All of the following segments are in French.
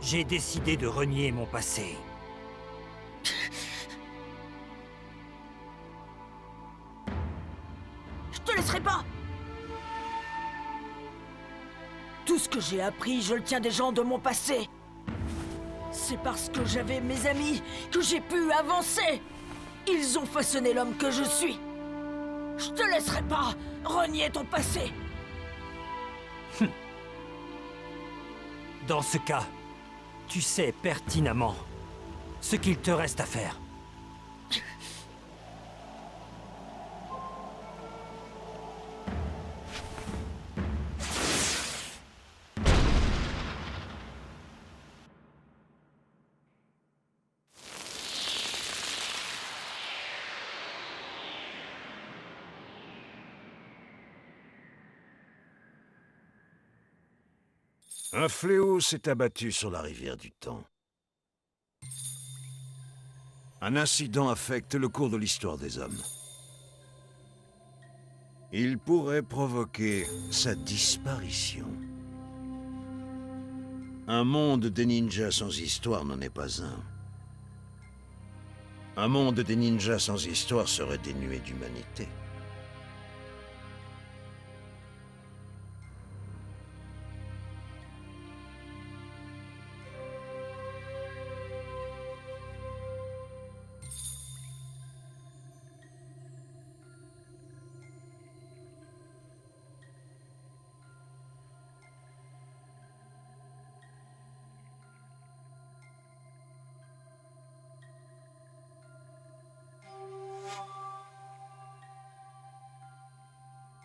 J'ai décidé de renier mon passé. Je te laisserai pas! Tout ce que j'ai appris, je le tiens des gens de mon passé. C'est parce que j'avais mes amis que j'ai pu avancer. Ils ont façonné l'homme que je suis. Je te laisserai pas renier ton passé. Dans ce cas, tu sais pertinemment ce qu'il te reste à faire. Un fléau s'est abattu sur la rivière du temps. Un incident affecte le cours de l'histoire des hommes. Il pourrait provoquer sa disparition. Un monde des ninjas sans histoire n'en est pas un. Un monde des ninjas sans histoire serait dénué d'humanité.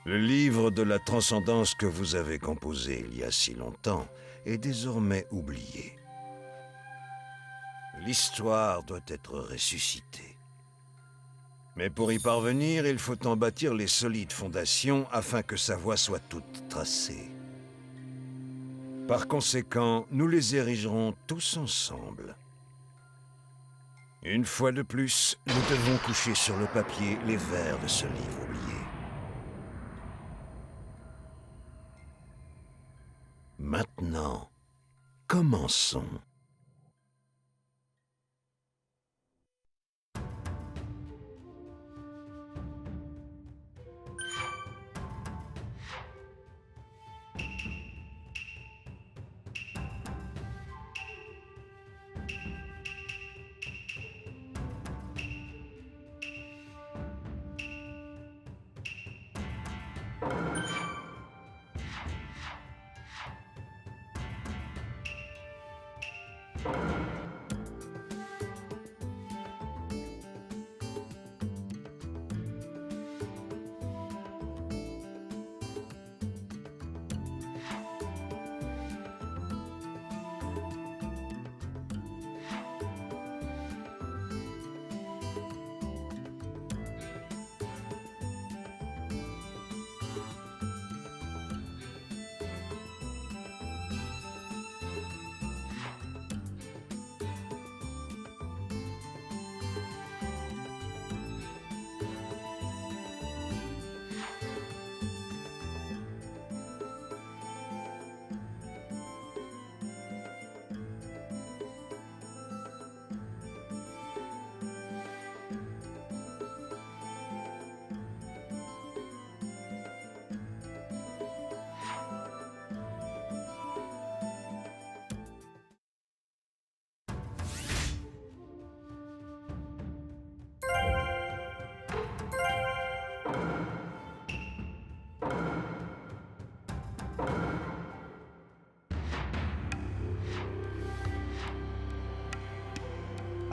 Le livre de la transcendance que vous avez composé il y a si longtemps est désormais oublié. L'histoire doit être ressuscitée. Mais pour y parvenir, il faut en bâtir les solides fondations afin que sa voie soit toute tracée. Par conséquent, nous les érigerons tous ensemble. Une fois de plus, nous devons coucher sur le papier les vers de ce livre oublié. Maintenant, commençons.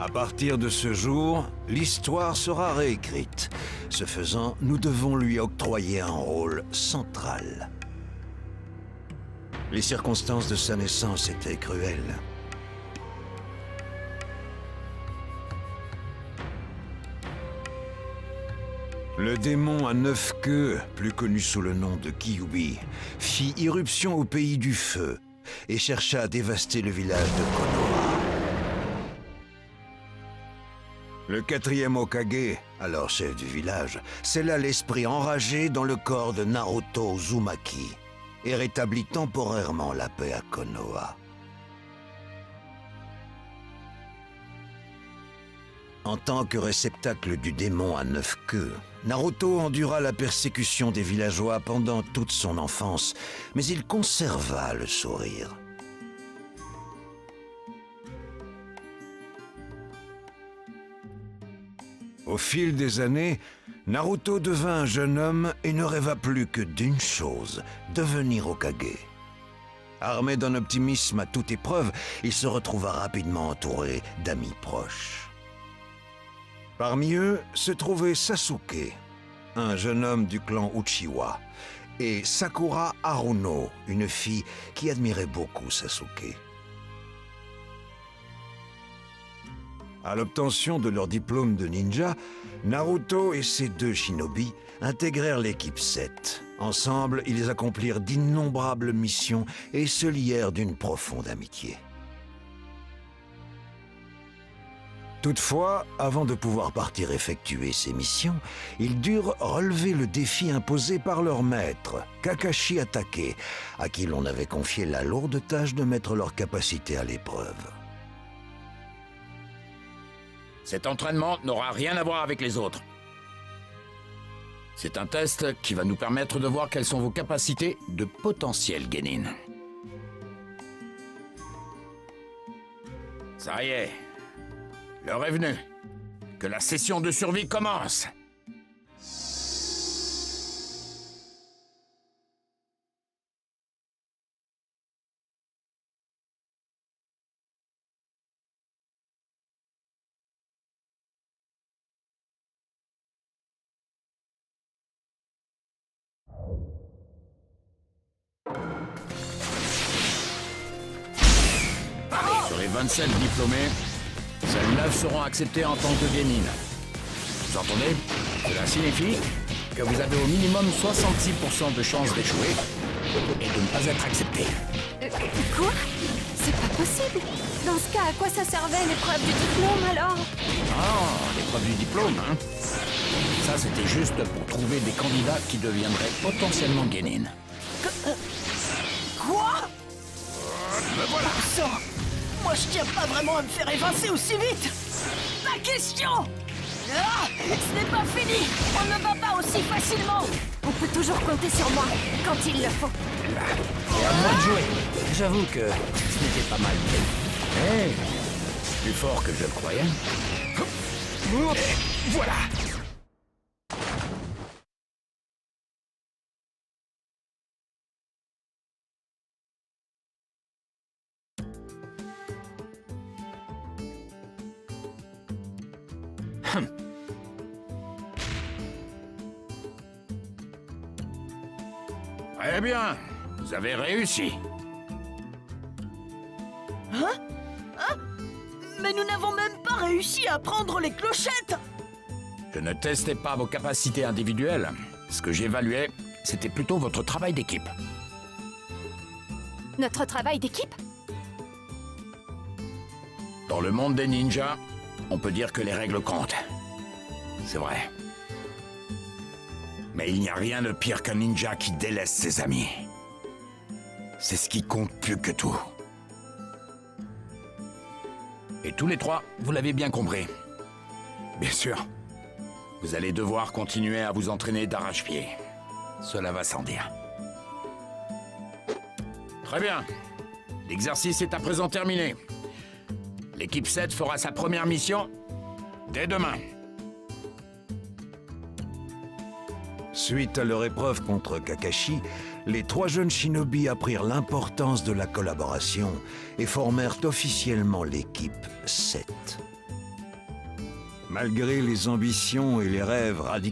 À partir de ce jour, l'histoire sera réécrite. Ce faisant, nous devons lui octroyer un rôle central. Les circonstances de sa naissance étaient cruelles. Le démon à 9 queues, plus connu sous le nom de Kyuubi, fit irruption au pays du feu et chercha à dévaster le village de Konoha. Le 4e Hokage, alors chef du village, scella l'esprit enragé dans le corps de Naruto Uzumaki et rétablit temporairement la paix à Konoha. En tant que réceptacle du démon à 9 queues, Naruto endura la persécution des villageois pendant toute son enfance, mais il conserva le sourire. Au fil des années, Naruto devint un jeune homme et ne rêva plus que d'une chose, devenir Hokage. Armé d'un optimisme à toute épreuve, il se retrouva rapidement entouré d'amis proches. Parmi eux se trouvait Sasuke, un jeune homme du clan Uchiwa, et Sakura Haruno, une fille qui admirait beaucoup Sasuke. À l'obtention de leur diplôme de ninja, Naruto et ses 2 shinobi intégrèrent l'équipe 7. Ensemble, ils accomplirent d'innombrables missions et se lièrent d'une profonde amitié. Toutefois, avant de pouvoir partir effectuer ces missions, ils durent relever le défi imposé par leur maître, Kakashi Hatake, à qui l'on avait confié la lourde tâche de mettre leurs capacités à l'épreuve. Cet entraînement n'aura rien à voir avec les autres. C'est un test qui va nous permettre de voir quelles sont vos capacités de potentiel Genin. Ça y est, l'heure est venue. Que la session de survie commence. Sur les 27 diplômés, seuls 9 seront acceptés en tant que Genin. Vous entendez? Cela signifie que vous avez au minimum 66% de chances d'échouer et de ne pas être accepté. Quoi? C'est pas possible. Dans ce cas, à quoi ça servait l'épreuve du diplôme alors? Ah, l'épreuve du diplôme, hein? Ça, c'était juste pour trouver des candidats qui deviendraient potentiellement Genin. Quoi? Me voilà! Sang! Moi, je tiens pas vraiment à me faire évincer aussi vite! Pas question! Ah, ce n'est pas fini! On ne va pas aussi facilement! On peut toujours compter sur moi, quand il le faut. Et à moi de jouer. J'avoue que ce n'était pas mal. Hé! Plus fort que je le croyais. Et voilà! Très bien, vous avez réussi. Mais nous n'avons même pas réussi à prendre les clochettes! Je ne testais pas vos capacités individuelles. Ce que j'évaluais, c'était plutôt votre travail d'équipe. Notre travail d'équipe? Dans le monde des ninjas, on peut dire que les règles comptent. C'est vrai. Mais il n'y a rien de pire qu'un ninja qui délaisse ses amis. C'est ce qui compte plus que tout. Et tous les 3, vous l'avez bien compris. Bien sûr, vous allez devoir continuer à vous entraîner d'arrache-pied. Cela va sans dire. Très bien. L'exercice est à présent terminé. L'équipe 7 fera sa première mission dès demain. Suite à leur épreuve contre Kakashi, les 3 jeunes shinobi apprirent l'importance de la collaboration et formèrent officiellement l'équipe 7. Malgré les ambitions et les rêves radicaux,